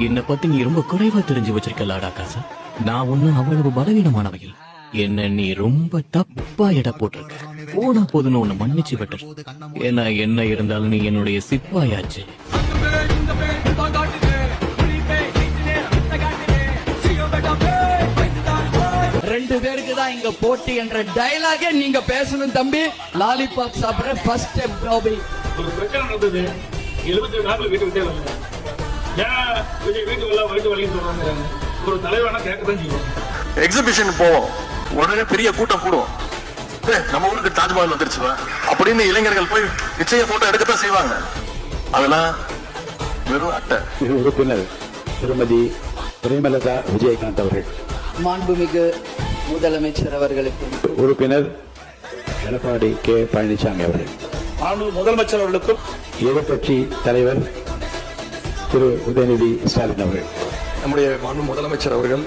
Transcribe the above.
என்னை பத்தி நீ ரொம்ப குறைவா தெரிஞ்சு வச்சிருக்கலாடா காசா. நான் ஒன்னும் அவ்வளவு பலவீனமானவையில். என்ன நீ ரொம்ப தப்பா எடை போட்டிருக்க. போனா போதுன்னு உன்னை மன்னிச்சு விட்டுரு. ஏன்னா என்ன இருந்தாலும் நீ என்னுடைய சிப்பாயாச்சு. ரெண்டு பேருக்கு தான் இங்க போட்டி என்ற டயலாக நீங்க பேசணும் தம்பி. லாலிபாப் சாப்பிடுற ஃபர்ஸ்ட் டைம் பாபி. ஒரு பிரச்சனை நடந்தது. 70 நாட்கள் வீட்டு விட்டே வரல. ஏன் வீட்டு வழின்னு சொல்றாங்க. ஒரு தலைவனா கேட்கத்தான் செய்வோம். எக்ஸிபிஷன் போவோம், உடனே பெரிய கூட்டம் கூடுவோம். நம்ம ஊருக்கு தாஜ்மஹால் வந்துருச்சுவா அப்படின்னு இளைஞர்கள் போய் நிச்சய போட்டோ எடுக்கத்தான் செய்வாங்க. அதெல்லாம் வெறும் அட்டை. உறுப்பினர் திருமதி பிரேமலதா விஜயகாந்த் அவர்கள். மாண்புமிகு முதலமைச்சர் அவர்களுக்கு. உறுப்பினர் எடப்பாடி கே பழனிசாமி அவர்கள். முதலமைச்சர் அவர்களுக்கும் எதிர்கட்சி தலைவர் திரு உதயநிதி ஸ்டாலின் அவர்கள். நம்முடைய மாண்பு முதலமைச்சர் அவர்கள்